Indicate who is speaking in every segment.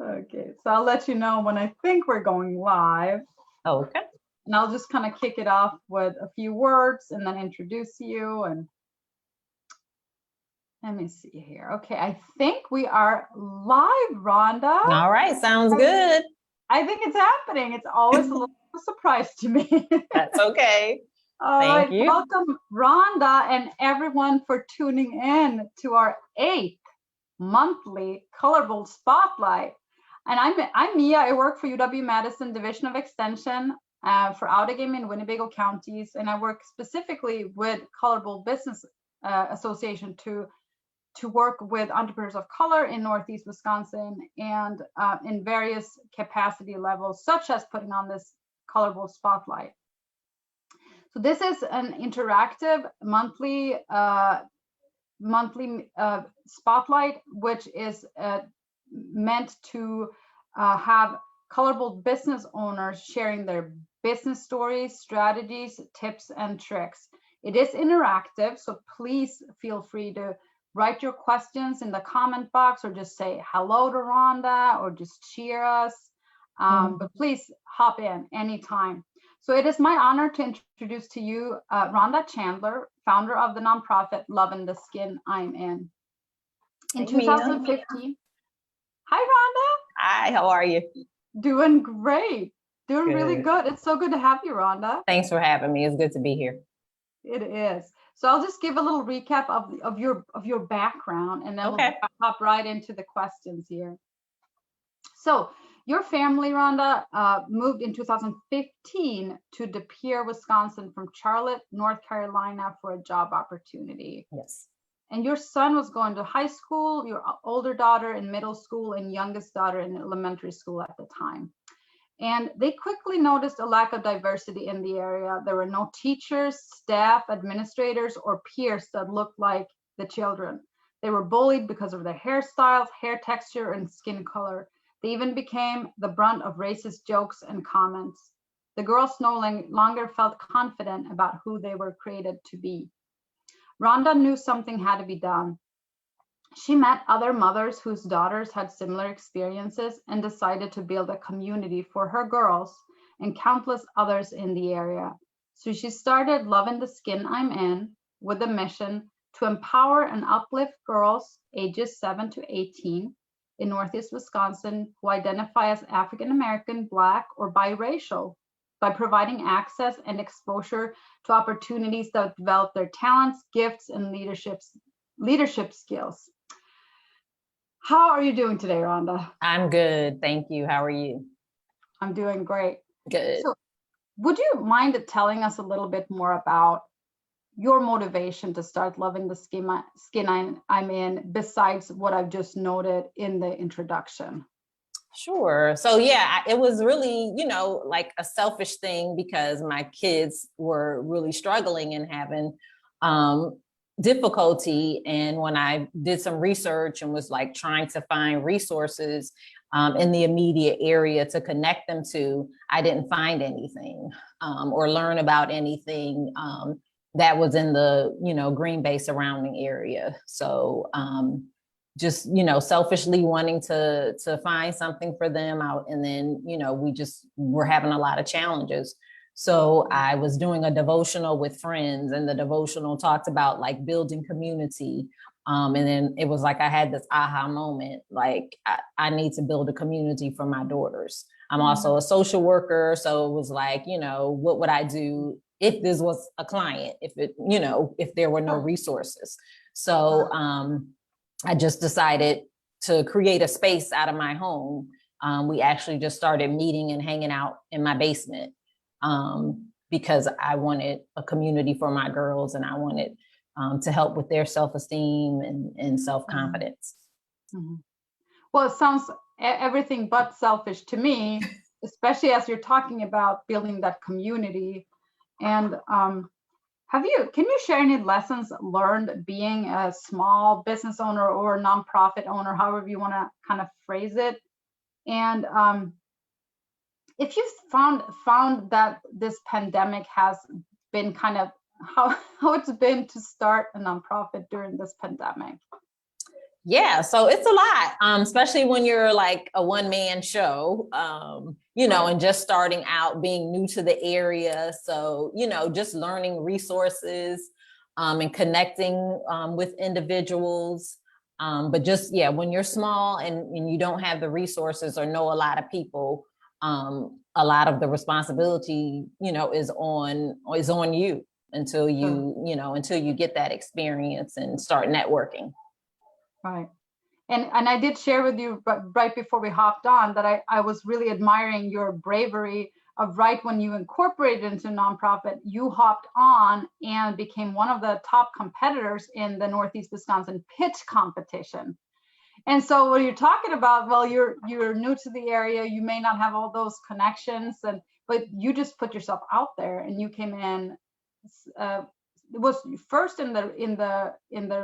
Speaker 1: Okay, so I'll let you know when I think we're going live.
Speaker 2: Okay.
Speaker 1: And I'll just kind of kick it off with a few words and then introduce you. And let me see here. Okay, I think we are live, Rhonda.
Speaker 2: All right, sounds good.
Speaker 1: I think it's happening. It's always a little surprise to me.
Speaker 2: That's okay.
Speaker 1: All
Speaker 2: Thank
Speaker 1: right,
Speaker 2: you.
Speaker 1: welcome, Rhonda, and everyone for tuning in to our 8th monthly Colorful Spotlight. And I'm Mia. I work for UW-Madison Division of Extension for Outagamie and Winnebago counties, and I work specifically with Colorful Business Association to work with entrepreneurs of color in Northeast Wisconsin and in various capacity levels, such as putting on this Colorful Spotlight. So this is an interactive monthly spotlight, which is meant to have colorful business owners sharing their business stories, strategies, tips, and tricks. It is interactive, so please feel free to write your questions in the comment box or just say hello to Rhonda or just cheer us. But please hop in anytime. So it is my honor to introduce to you Rhonda Chandler, founder of the nonprofit Loving the Skin I'm In. In 2015. Hi, Rhonda.
Speaker 2: Hi, how are you?
Speaker 1: Doing great. Doing really good. It's so good to have you, Rhonda.
Speaker 2: Thanks for having me. It's good to be here.
Speaker 1: It is. So I'll just give a little recap of your background, and then we'll hop right into the questions here. So your family, Rhonda, moved in 2015 to De Pere, Wisconsin from Charlotte, North Carolina for a job opportunity.
Speaker 2: Yes.
Speaker 1: And your son was going to high school, your older daughter in middle school, and youngest daughter in elementary school at the time. And they quickly noticed a lack of diversity in the area. There were no teachers, staff, administrators, or peers that looked like the children. They were bullied because of their hairstyles, hair texture, and skin color. They even became the brunt of racist jokes and comments. The girls no longer felt confident about who they were created to be. Rhonda knew something had to be done. She met other mothers whose daughters had similar experiences and decided to build a community for her girls and countless others in the area. So she started Loving the Skin I'm In with a mission to empower and uplift girls ages 7 to 18 in Northeast Wisconsin who identify as African American, Black, or biracial by providing access and exposure to opportunities that develop their talents, gifts, and leadership skills. How are you doing today, Rhonda?
Speaker 2: I'm good, thank you. How are you?
Speaker 1: I'm doing great.
Speaker 2: Good.
Speaker 1: So, would you mind telling us a little bit more about your motivation to start Loving the Skin I'm In, besides what I've just noted in the introduction?
Speaker 2: Sure. So yeah, it was really, like a selfish thing because my kids were really struggling and having difficulty. And when I did some research and was like trying to find resources in the immediate area to connect them to, I didn't find anything or learn about anything that was in the, Green Bay surrounding area. So just, selfishly wanting to find something for them out. And then, we just were having a lot of challenges. So I was doing a devotional with friends, and the devotional talked about like building community. And then it was like I had this aha moment, like I need to build a community for my daughters. I'm also a social worker. So it was like, what would I do if this was a client, if there were no resources? So I just decided to create a space out of my home. We actually just started meeting and hanging out in my basement. Because I wanted a community for my girls, and I wanted to help with their self-esteem and self-confidence.
Speaker 1: Mm-hmm. Well, it sounds everything but selfish to me, especially as you're talking about building that community. And can you share any lessons learned being a small business owner or nonprofit owner, however you want to kind of phrase it? And if you found that this pandemic has been kind of how it's been to start a nonprofit during this pandemic?
Speaker 2: Yeah, so it's a lot, especially when you're like a one-man show, and just starting out, being new to the area. So, just learning resources, and connecting with individuals. But just, yeah, when you're small and you don't have the resources or know a lot of people, a lot of the responsibility, is on you until until you get that experience and start networking.
Speaker 1: Right. And I did share with you right before we hopped on that I was really admiring your bravery of right when you incorporated into nonprofit, you hopped on and became one of the top competitors in the Northeast Wisconsin pitch competition. And so what you're talking about, well, you're new to the area, you may not have all those connections, but you just put yourself out there and you came in. It was first in the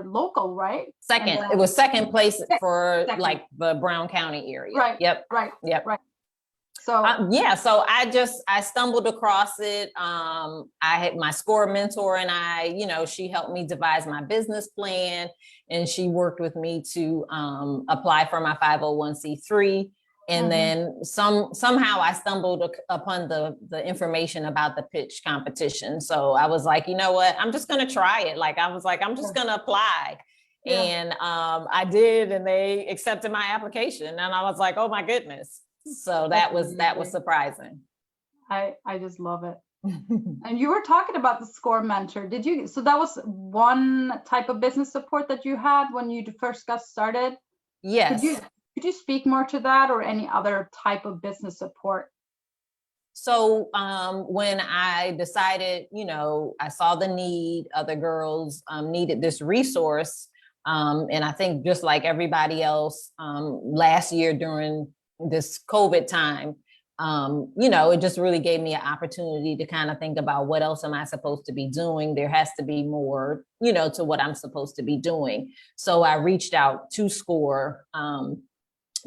Speaker 1: local, right?
Speaker 2: Second, it was second place for
Speaker 1: second.
Speaker 2: Like the Brown County area.
Speaker 1: Right.
Speaker 2: Yep.
Speaker 1: Right.
Speaker 2: Yep.
Speaker 1: Right. So
Speaker 2: so I stumbled across it. I had my SCORE mentor and she helped me devise my business plan, and she worked with me to apply for my 501c3. And then somehow I stumbled upon the information about the pitch competition. So I was like, you know what, I'm just going to try it. Like, I was like, I'm just going to apply. Yeah. And I did, and they accepted my application. And I was like, oh my goodness. So that was surprising.
Speaker 1: I just love it. And you were talking about the SCORE mentor. So that was one type of business support that you had when you first got started?
Speaker 2: Yes.
Speaker 1: Could you speak more to that, or any other type of business support?
Speaker 2: So when I decided, I saw the need, other girls needed this resource. And I think just like everybody else, last year during this COVID time, it just really gave me an opportunity to kind of think about, what else am I supposed to be doing? There has to be more, to what I'm supposed to be doing. So I reached out to SCORE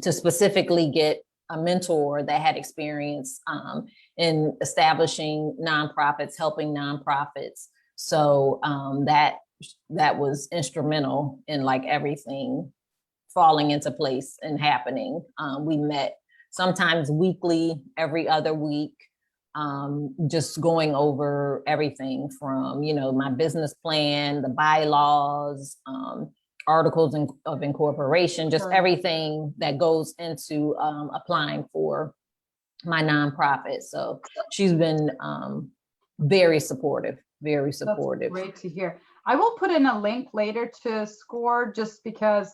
Speaker 2: to specifically get a mentor that had experience in establishing nonprofits, helping nonprofits. So that was instrumental in like everything falling into place and happening. We met sometimes weekly, every other week, just going over everything from, my business plan, the bylaws, articles of incorporation, just everything that goes into applying for my nonprofit. So she's been very supportive, very supportive.
Speaker 1: That's great to hear. I will put in a link later to SCORE, just because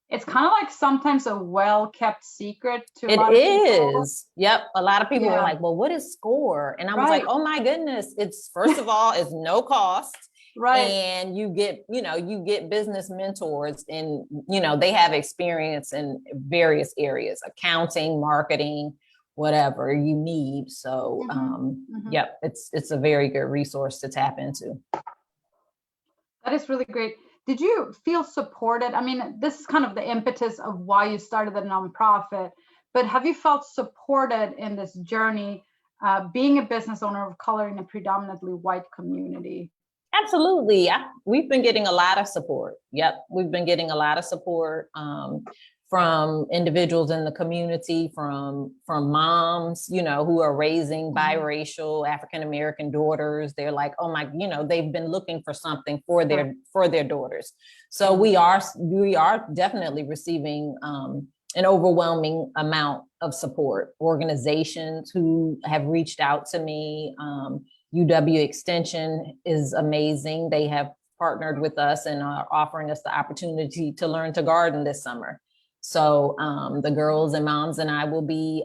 Speaker 1: it's kind of like sometimes a well-kept secret to a lot of people.
Speaker 2: Yep. A lot of people were like, well, what is SCORE? And I was like, oh my goodness. It's, first of all, it's no cost. Right. And you get business mentors, and, they have experience in various areas, accounting, marketing, whatever you need. So, yep, it's a very good resource to tap into.
Speaker 1: That is really great. Did you feel supported? I mean, this is kind of the impetus of why you started the nonprofit, but have you felt supported in this journey, being a business owner of color in a predominantly white community?
Speaker 2: Absolutely. We've been getting a lot of support. Yep. We've been getting a lot of support from individuals in the community, from moms, who are raising biracial African-American daughters. They're like, oh my, they've been looking for something for their daughters. So we are definitely receiving an overwhelming amount of support. Organizations who have reached out to me, UW Extension is amazing. They have partnered with us and are offering us the opportunity to learn to garden this summer. So the girls and moms and I will be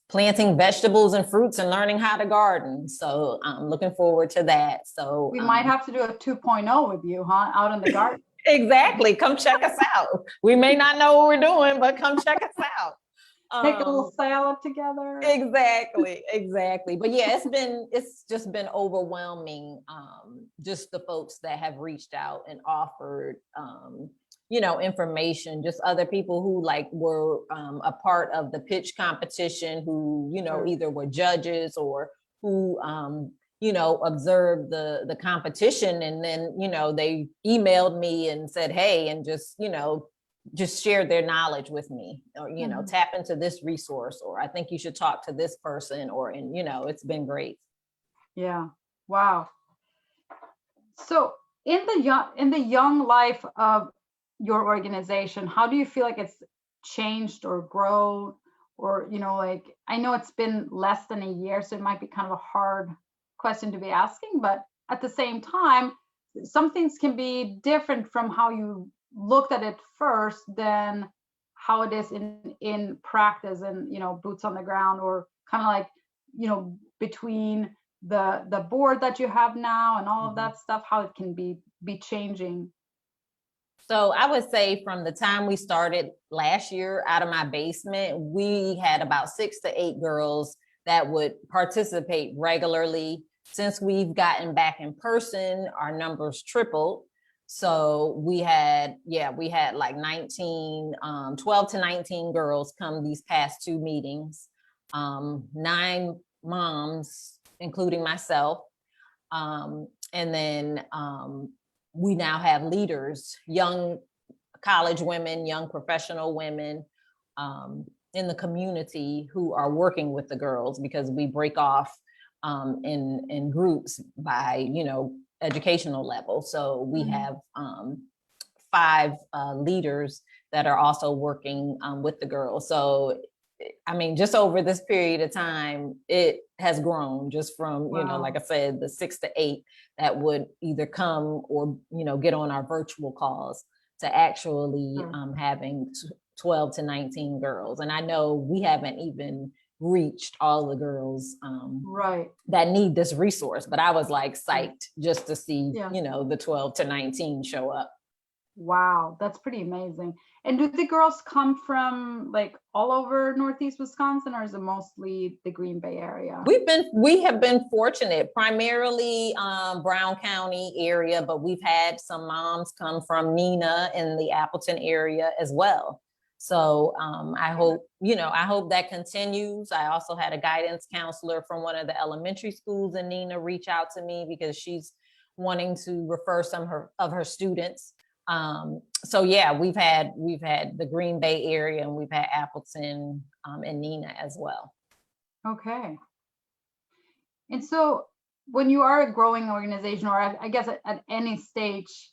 Speaker 2: planting vegetables and fruits and learning how to garden. So I'm looking forward to that. So
Speaker 1: we might have to do a 2.0 with you, huh? Out in the garden.
Speaker 2: Exactly. Come check us out. We may not know what we're doing, but come check us out.
Speaker 1: Make a little salad together.
Speaker 2: Exactly. But yeah, it's just been overwhelming. Just the folks that have reached out and offered, information, just other people who were a part of the pitch competition, who, either were judges or who observed the competition, and then, they emailed me and said, hey, and just shared their knowledge with me, or, tap into this resource, or I think you should talk to this person, and it's been great.
Speaker 1: Yeah. Wow. So in the young life of your organization, how do you feel like it's changed or grown? Or, like, I know it's been less than a year, so it might be kind of a hard question to be asking, but at the same time, some things can be different from how you looked at it first than how it is in practice and, boots on the ground, or kind of like, between the board that you have now and all of that stuff, how it can be changing.
Speaker 2: So I would say from the time we started last year out of my basement, we had about 6 to 8 girls that would participate regularly. Since we've gotten back in person, our numbers tripled. So we had like 12 to 19 girls come these past 2 meetings, 9 moms, including myself. And then we now have leaders, young college women, young professional women in the community who are working with the girls, because we break off in groups by, educational level. So we have 5 leaders that are also working with the girls. So, I mean, just over this period of time, it has grown just from, like I said, the 6 to 8 that would either come or, get on our virtual calls, to actually having 12 to 19 girls. And I know we haven't even reached all the girls that need this resource, but I was like psyched just to see, the 12 to 19 show up.
Speaker 1: Wow, that's pretty amazing. And do the girls come from like all over Northeast Wisconsin, or is it mostly the Green Bay area?
Speaker 2: We have been fortunate, primarily Brown County area, but we've had some moms come from Neenah in the Appleton area as well. So I hope that continues. I also had a guidance counselor from one of the elementary schools in Neenah reach out to me, because she's wanting to refer some of her students. So yeah, we've had the Green Bay area, and we've had Appleton and Neenah as well.
Speaker 1: Okay. And so when you are a growing organization, or I guess at any stage,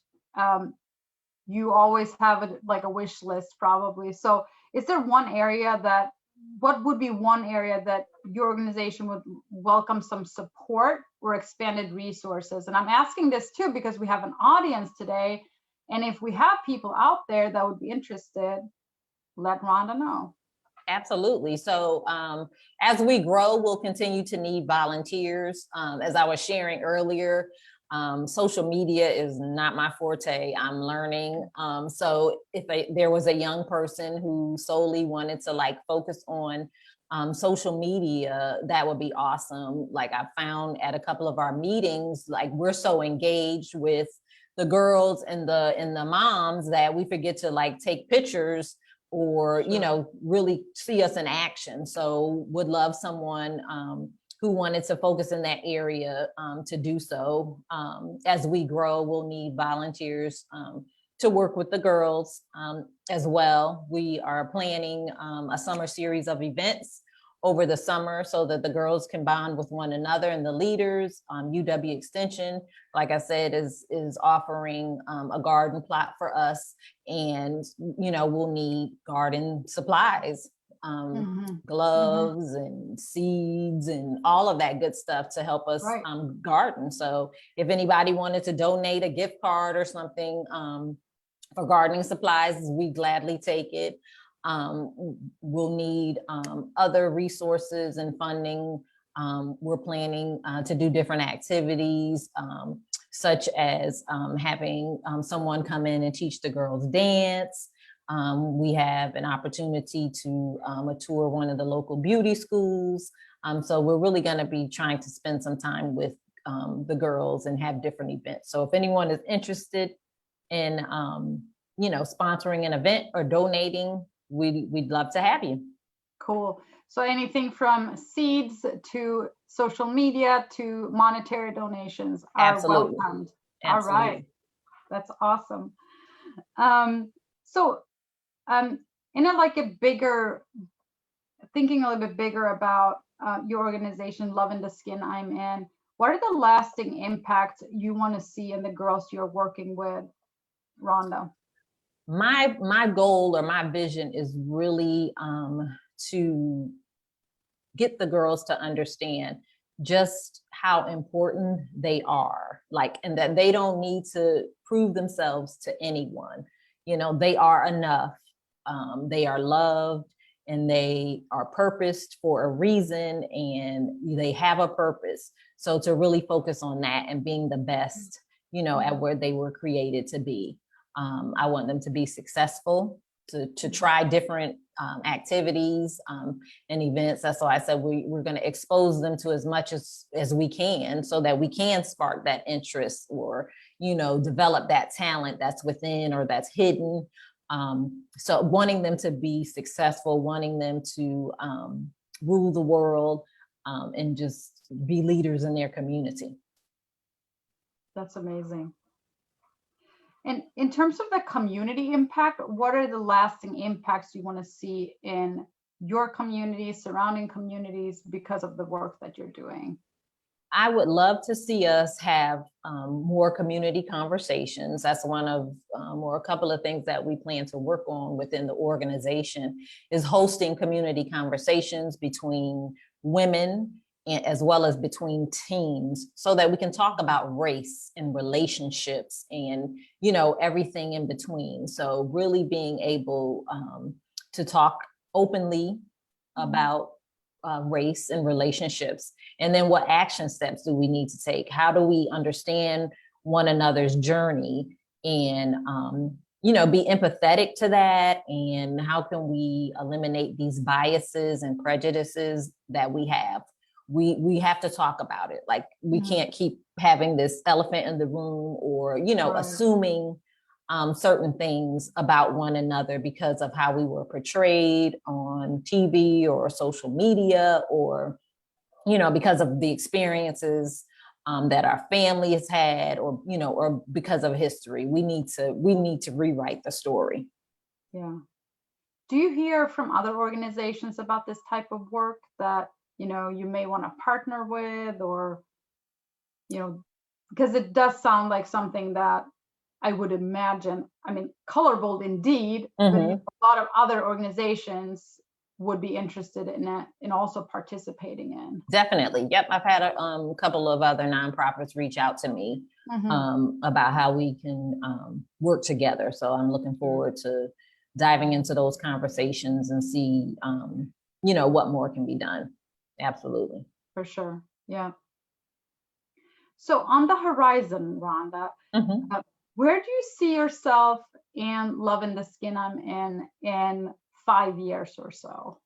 Speaker 1: you always have like a wish list probably. So is there what would be one area that your organization would welcome some support or expanded resources? And I'm asking this too, because we have an audience today. And if we have people out there that would be interested, let Rhonda know.
Speaker 2: Absolutely. So as we grow, we'll continue to need volunteers. As I was sharing earlier, social media is not my forte. I'm learning. So if there was a young person who solely wanted to like focus on social media, that would be awesome. Like I found at a couple of our meetings, like we're so engaged with the girls and the moms that we forget to like take pictures or, really see us in action. So would love someone who wanted to focus in that area to do so. As we grow, we'll need volunteers to work with the girls as well. We are planning a summer series of events over the summer so that the girls can bond with one another, and the leaders. UW Extension, like I said, is offering a garden plot for us, and we'll need garden supplies, gloves and seeds and all of that good stuff to help us garden. So if anybody wanted to donate a gift card or something for gardening supplies, we gladly take it. We'll need other resources and funding. We're planning to do different activities, such as having someone come in and teach the girls dance. We have an opportunity to tour one of the local beauty schools. So we're really going to be trying to spend some time with the girls and have different events. So if anyone is interested in, sponsoring an event or donating, we'd love to have you.
Speaker 1: Cool. So anything from seeds to social media to monetary donations are
Speaker 2: Absolutely.
Speaker 1: welcomed. All
Speaker 2: Absolutely.
Speaker 1: right. That's awesome. So in a like a bigger, thinking a little bit bigger about your organization, Love in the Skin I'm In, what are the lasting impacts you want to see in the girls you're working with, Rhonda?
Speaker 2: My goal or my vision is really to get the girls to understand just how important they are, like, and that they don't need to prove themselves to anyone. You know, they are enough. They are loved, and they are purposed for a reason, and they have a purpose. So to really focus on that and being the best, you know, at where they were created to be. I want them to be successful, to try different activities and events. That's why I said we're going to expose them to as much as we can, so that we can spark that interest, or, you know, develop that talent that's within or that's hidden. So wanting them to be successful, wanting them to rule the world, and just be leaders in their community.
Speaker 1: That's amazing. And in terms of the community impact, what are the lasting impacts you want to see in your community, surrounding communities, because of the work that you're doing?
Speaker 2: I would love to see us have more community conversations. That's one of or a couple of things that we plan to work on within the organization, is hosting community conversations between women, as well as between teams, so that we can talk about race and relationships and, you know, everything in between. So really being able to talk openly about race and relationships, and then what action steps do we need to take? How do we understand one another's journey, and you know, be empathetic to that, and how can we eliminate these biases and prejudices that we have? We have to talk about it. Like, we can't keep having this elephant in the room, or, you know, assuming certain things about one another because of how we were portrayed on TV or social media, or, you know, because of the experiences that our family has had, or, you know, or because of history. We need to rewrite the story.
Speaker 1: Yeah. Do you hear from other organizations about this type of work that, you know, you may want to partner with, or, you know, because it does sound like something that I would imagine, I mean, colorful indeed, but a lot of other organizations would be interested in it and also participating in.
Speaker 2: Definitely. Yep. I've had a couple of other nonprofits reach out to me about how we can work together. So I'm looking forward to diving into those conversations and see, you know, what more can be done. Absolutely.
Speaker 1: For sure. Yeah. So on the horizon, Rhonda, where do you see yourself and Love in the Skin I'm in 5 years or so?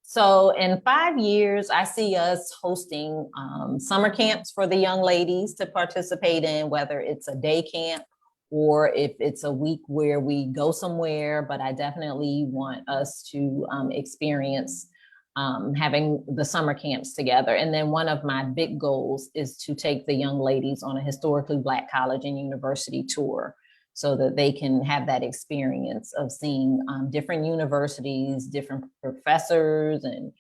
Speaker 2: So in 5 years, I see us hosting summer camps for the young ladies to participate in, whether it's a day camp or if it's a week where we go somewhere. But I definitely want us to experience having the summer camps together. And then one of my big goals is to take the young ladies on a historically Black college and university tour, so that they can have that experience of seeing different universities, different professors, and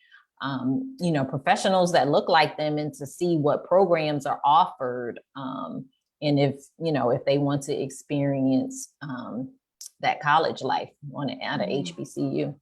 Speaker 2: you know, professionals that look like them, and to see what programs are offered, and if, you know, if they want to experience that college life at a HBCU.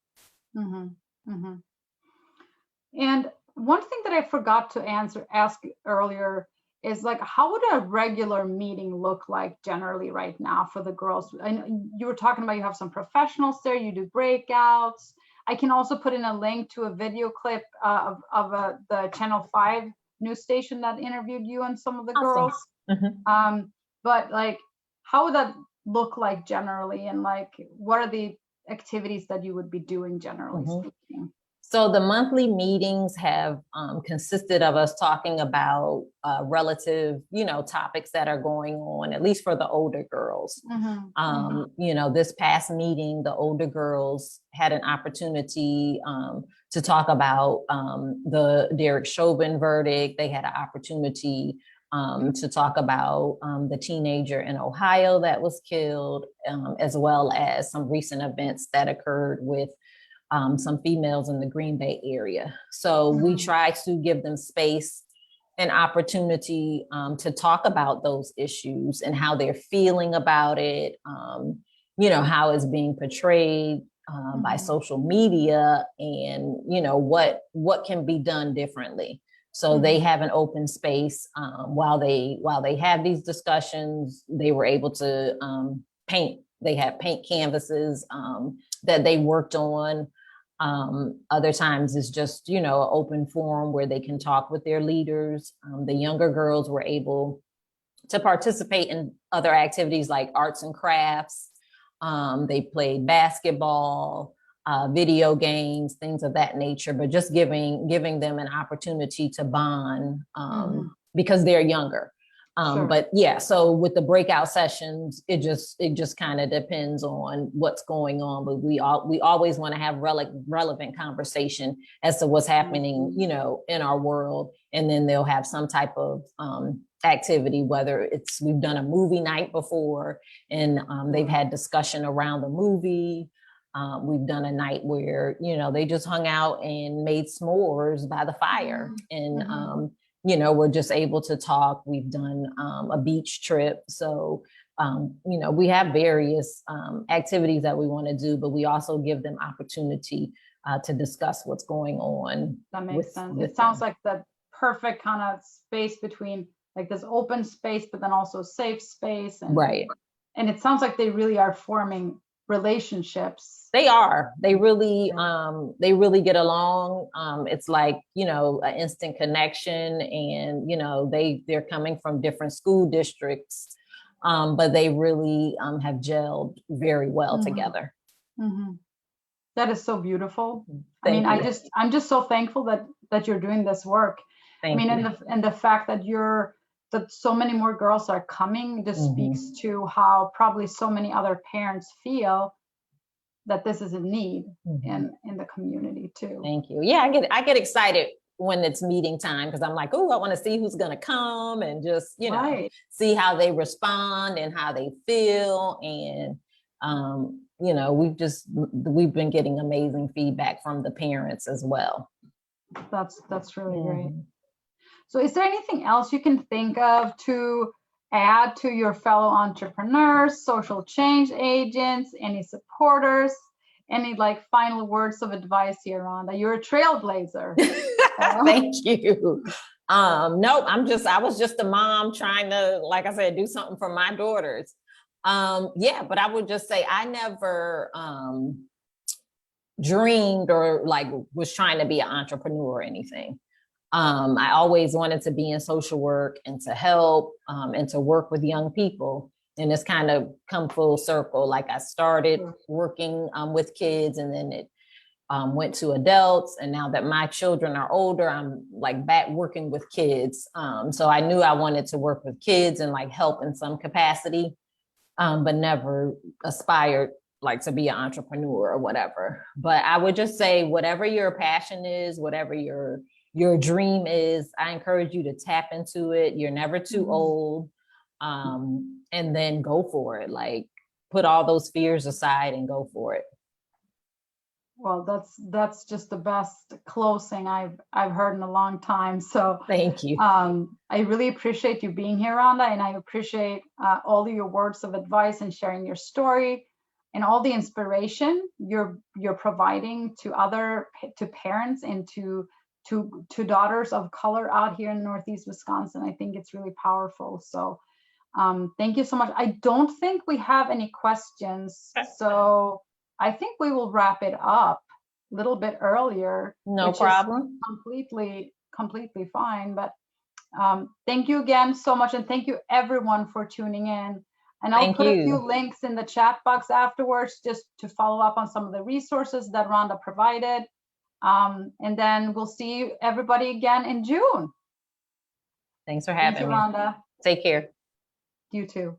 Speaker 1: And one thing that I forgot to ask earlier is, like, how would a regular meeting look like generally right now for the girls? I know you were talking about you have some professionals there, you do breakouts. I can also put in a link to a video clip of the Channel 5 news station that interviewed you and some of the girls. But like, how would that look like generally? And like, what are the activities that you would be doing generally speaking?
Speaker 2: So the monthly meetings have consisted of us talking about relative, topics that are going on, at least for the older girls. This past meeting, the older girls had an opportunity to talk about the Derek Chauvin verdict. They had an opportunity to talk about the teenager in Ohio that was killed, as well as some recent events that occurred with some females in the Green Bay area. So we try to give them space and opportunity to talk about those issues and how they're feeling about it, how it's being portrayed by social media, and, what can be done differently. So they have an open space while they have these discussions. They were able to paint. They had paint canvases that they worked on. Other times it's just, an open forum where they can talk with their leaders. The younger girls were able to participate in other activities like arts and crafts. They played basketball, video games, things of that nature, but just giving them an opportunity to bond because they're younger. Sure. But yeah, so with the breakout sessions, it just kind of depends on what's going on. But we always want to have relevant conversation as to what's happening, in our world. And then they'll have some type of activity, whether we've done a movie night before, and they've had discussion around the movie. We've done a night where, they just hung out and made s'mores by the fire. And we're just able to talk. We've done a beach trip. So, we have various activities that we want to do, but we also give them opportunity to discuss what's going on.
Speaker 1: That makes sense. It sounds like the perfect kind of space between like this open space, but then also safe space.
Speaker 2: Right.
Speaker 1: And it sounds like they really are forming relationships.
Speaker 2: They are. They really get along. It's like, an instant connection, and, they're coming from different school districts, but they really have gelled very well together.
Speaker 1: That is so beautiful.
Speaker 2: Thank you.
Speaker 1: I'm just so thankful that you're doing this work.
Speaker 2: Thank you.
Speaker 1: And the fact that that so many more girls are coming just speaks to how probably so many other parents feel that this is a need in the community too.
Speaker 2: Thank you. Yeah, I get excited when it's meeting time, because I'm like, oh, I want to see who's going to come, and just, see how they respond and how they feel. And, we've been getting amazing feedback from the parents as well.
Speaker 1: That's really great. So is there anything else you can think of to add to your fellow entrepreneurs, social change agents, any supporters, any final words of advice here, Rhonda? You're a trailblazer.
Speaker 2: Thank you. No, I was just a mom trying to, like I said, do something for my daughters. But I would just say I never dreamed or was trying to be an entrepreneur or anything. I always wanted to be in social work and to help and to work with young people. And it's kind of come full circle. Like I started working with kids, and then it went to adults. And now that my children are older, I'm back working with kids. So I knew I wanted to work with kids and help in some capacity, but never aspired to be an entrepreneur or whatever. But I would just say, whatever your passion is, whatever your dream is, I encourage you to tap into it. You're never too old. And then go for it. Put all those fears aside and go for it.
Speaker 1: Well, that's just the best closing I've heard in a long time. So
Speaker 2: thank you.
Speaker 1: I really appreciate you being here, Rhonda, and I appreciate all of your words of advice and sharing your story and all the inspiration you're providing to parents and to daughters of color out here in Northeast Wisconsin. I think it's really powerful. So thank you so much. I don't think we have any questions. So I think we will wrap it up a little bit earlier.
Speaker 2: No problem.
Speaker 1: Completely fine. But thank you again so much. And thank you everyone for tuning in. And I'll put a few links in the chat box afterwards just to follow up on some of the resources that Rhonda provided. And then we'll see everybody again in June.
Speaker 2: Thanks for
Speaker 1: Thank
Speaker 2: having
Speaker 1: you,
Speaker 2: me.
Speaker 1: Rhonda.
Speaker 2: Take care.
Speaker 1: You too.